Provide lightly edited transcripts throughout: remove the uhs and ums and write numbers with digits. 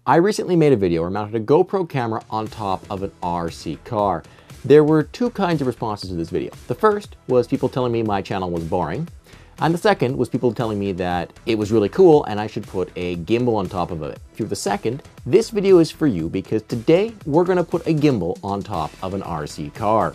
I recently made a video where I mounted a GoPro camera on top of an RC car. There were two kinds of responses to this video. The first was people telling me my channel was boring, and the second was people telling me that it was really cool and I should put a gimbal on top of it. If you're the second, this video is for you because today we're going to put a gimbal on top of an RC car.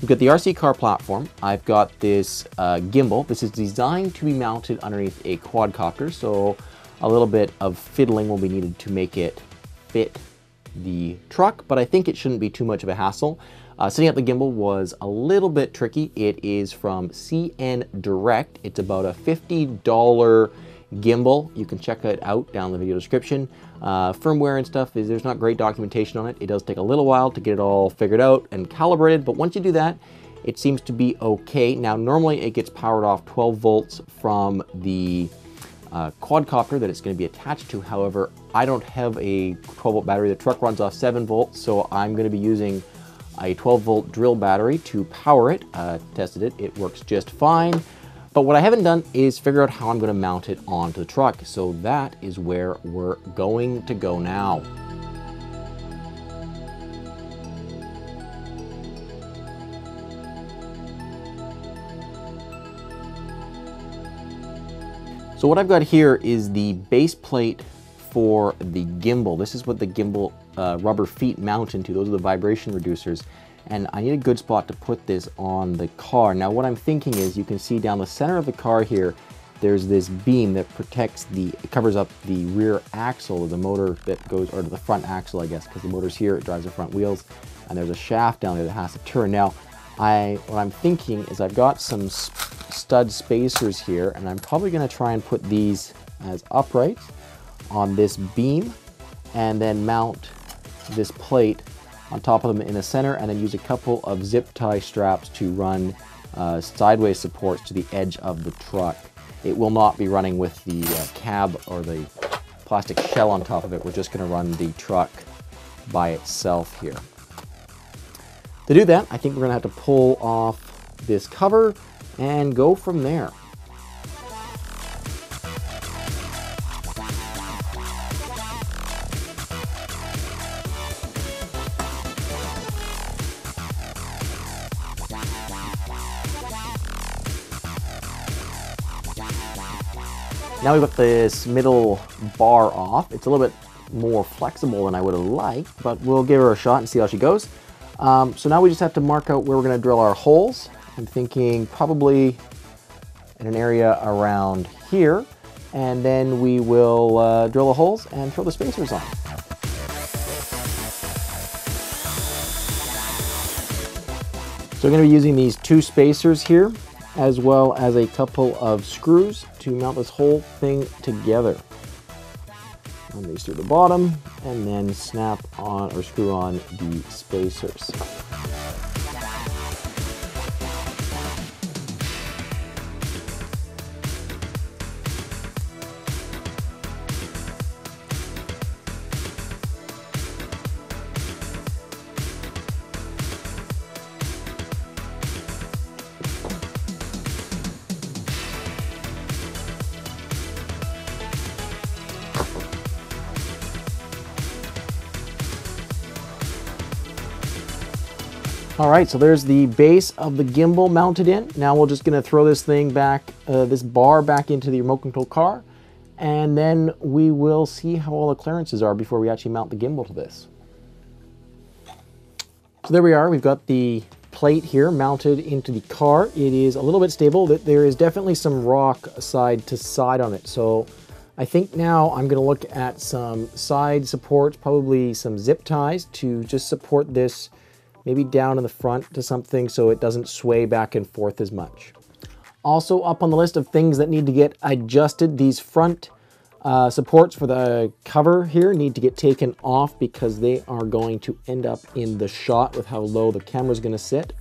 We've got the RC car platform. I've got this gimbal. This is designed to be mounted underneath a quadcopter, so a little bit of fiddling will be needed to make it fit the truck, but I think it shouldn't be too much of a hassle. Setting up the gimbal was a little bit tricky. It is from CNdirect. It's about a $50 gimbal. You can check it out down in the video description. Firmware and stuff, there's not great documentation on it. It does take a little while to get it all figured out and calibrated, but once you do that, it seems to be okay. Now, normally it gets powered off 12 volts from the quadcopter that it's going to be attached to. However, I don't have a 12 volt battery. The truck runs off 7 volts, so I'm going to be using a 12 volt drill battery to power it. Tested it, it works just fine. But what I haven't done is figure out how I'm going to mount it onto the truck. So that is where we're going to go now. So what I've got here is the base plate for the gimbal. This is what the gimbal rubber feet mount into. Those are the vibration reducers. And I need a good spot to put this on the car. Now what I'm thinking is, you can see down the center of the car here, there's this beam that protects it covers up the rear axle of the motor that goes, or the front axle, I guess, because the motor's here, it drives the front wheels, and there's a shaft down there that has to turn. Now, what I'm thinking is I've got some stud spacers here, and I'm probably gonna try and put these as uprights on this beam, and then mount this plate on top of them in the center, and then use a couple of zip tie straps to run sideways supports to the edge of the truck. It will not be running with the cab or the plastic shell on top of it. We're just going to run the truck by itself here. To do that, I think we're going to have to pull off this cover and go from there. Now we've got this middle bar off. It's a little bit more flexible than I would have liked, but we'll give her a shot and see how she goes. So now we just have to mark out where we're going to drill our holes. I'm thinking probably in an area around here, and then we will drill the holes and throw the spacers on. So we're going to be using these two spacers here, as well as a couple of screws to mount this whole thing together. Run these through the bottom and then snap on or screw on the spacers. All right, so there's the base of the gimbal mounted in. Now we're just gonna throw this thing back, this bar back into the remote control car, and then we will see how all the clearances are before we actually mount the gimbal to this. So there we are, we've got the plate here mounted into the car. It is a little bit stable. There is definitely some rock side to side on it. So I think now I'm gonna look at some side supports, probably some zip ties to just support this maybe down in the front to something so it doesn't sway back and forth as much. Also up on the list of things that need to get adjusted, these front supports for the cover here need to get taken off because they are going to end up in the shot with how low the camera is going to sit.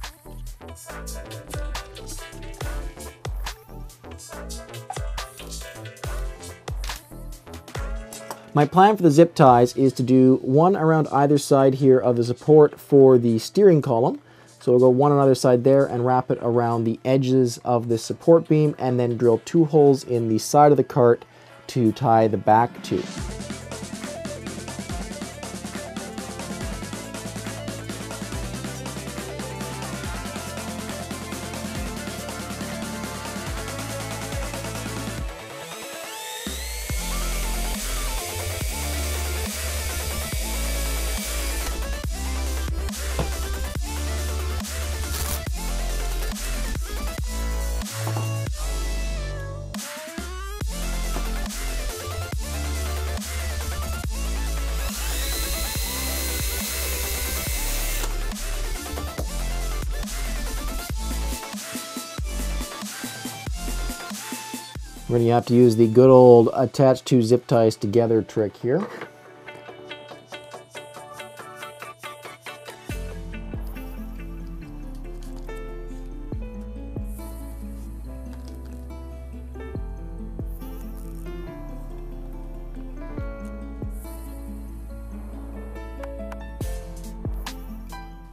My plan for the zip ties is to do one around either side here of the support for the steering column. So we'll go one on either side there and wrap it around the edges of the support beam and then drill 2 holes in the side of the cart to tie the back to. We're going to have to use the good old attach two zip ties together trick here.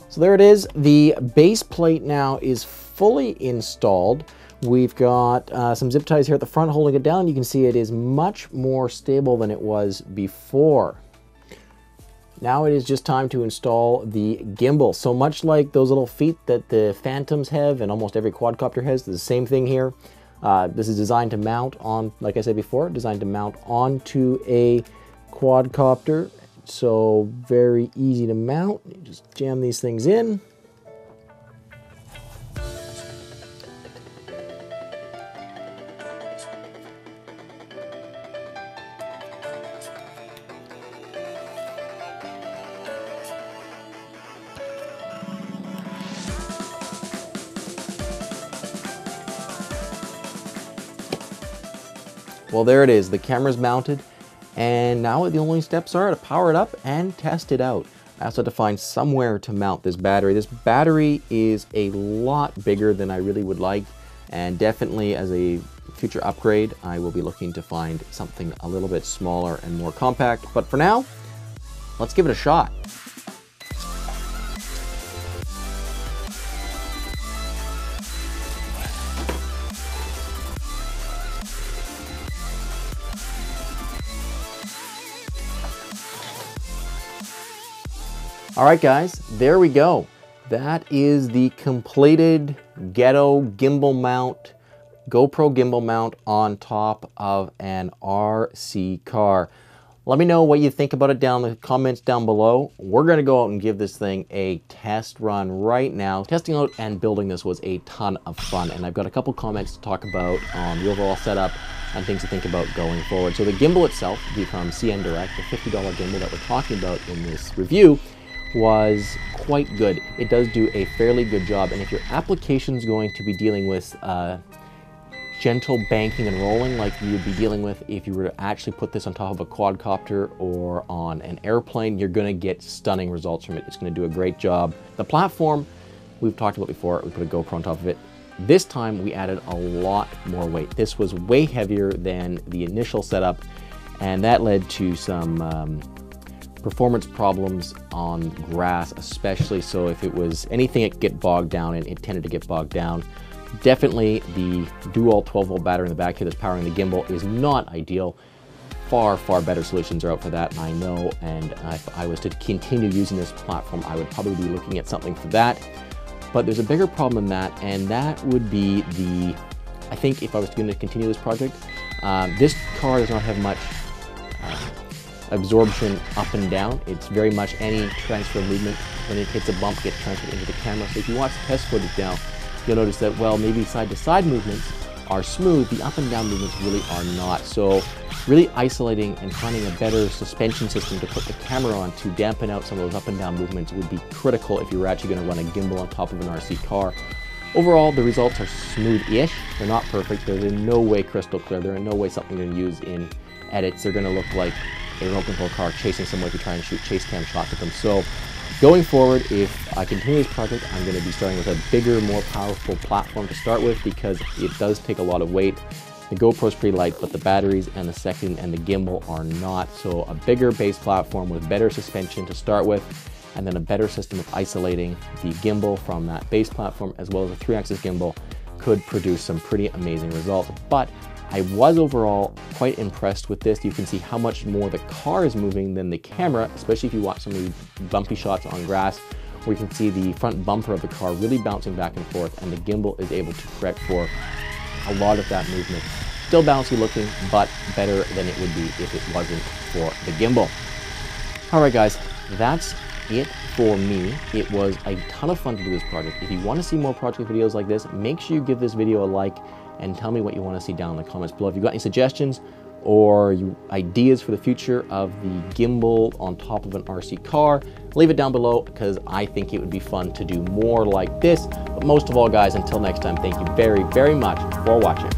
So there it is. The base plate now is fully installed. We've got some zip ties here at the front holding it down. You can see it is much more stable than it was before. Now it is just time to install the gimbal. So much like those little feet that the Phantoms have and almost every quadcopter has, the same thing here. This is designed to mount on, like I said before, designed to mount onto a quadcopter. So very easy to mount. You just jam these things in. Well, there it is. The camera's mounted, and now the only steps are to power it up and test it out. I also had to find somewhere to mount this battery. This battery is a lot bigger than I really would like, and definitely as a future upgrade, I will be looking to find something a little bit smaller and more compact. But for now, let's give it a shot. All right, guys, there we go. That is the completed ghetto gimbal mount, GoPro gimbal mount on top of an RC car. Let me know what you think about it down in the comments down below. We're gonna go out and give this thing a test run right now. Testing out and building this was a ton of fun, and I've got a couple comments to talk about on the overall setup and things to think about going forward. So the gimbal itself, from CNdirect, the $50 gimbal that we're talking about in this review, was quite good. It does do a fairly good job, and if your application is going to be dealing with gentle banking and rolling like you would be dealing with if you were to actually put this on top of a quadcopter or on an airplane, you're going to get stunning results from it. It's going to do a great job. The platform we've talked about before, we put a GoPro on top of it. This time we added a lot more weight. This was way heavier than the initial setup, and that led to some performance problems on grass, especially. So if it was anything it could get bogged down, and it tended to get bogged down. Definitely the dual 12-volt battery in the back here that's powering the gimbal is not ideal. Far better solutions are out for that, I know, and if I was to continue using this platform, I would probably be looking at something for that. But there's a bigger problem than that, and that would be I think if I was going to continue this project, this car does not have much absorption up and down. It's very much any transfer movement when it hits a bump gets transferred into the camera. So if you watch the test footage now, you'll notice that, well, maybe side to side movements are smooth, the up and down movements really are not. So really isolating and finding a better suspension system to put the camera on to dampen out some of those up and down movements would be critical if you were actually going to run a gimbal on top of an RC car. Overall, the results are smooth-ish. They're not perfect. They're in no way crystal clear. They're in no way something you're going to use in edits. They're going to look like a remote control car chasing someone if you try and shoot chase cam shots with them. So going forward, if I continue this project, I'm going to be starting with a bigger, more powerful platform to start with, because it does take a lot of weight. The GoPro is pretty light, but the batteries and the second and the gimbal are not. So a bigger base platform with better suspension to start with, and then a better system of isolating the gimbal from that base platform, as well as a 3-axis gimbal, could produce some pretty amazing results. But I was overall quite impressed with this. You can see how much more the car is moving than the camera, especially if you watch some of the bumpy shots on grass, where you can see the front bumper of the car really bouncing back and forth, and the gimbal is able to correct for a lot of that movement. Still bouncy looking, but better than it would be if it wasn't for the gimbal. All right, guys, that's it for me. It was a ton of fun to do this project. If you want to see more project videos like this, make sure you give this video a like and tell me what you want to see down in the comments below. If you've got any suggestions or ideas for the future of the gimbal on top of an RC car, leave it down below, because I think it would be fun to do more like this. But most of all, guys, until next time, thank you very, very much for watching.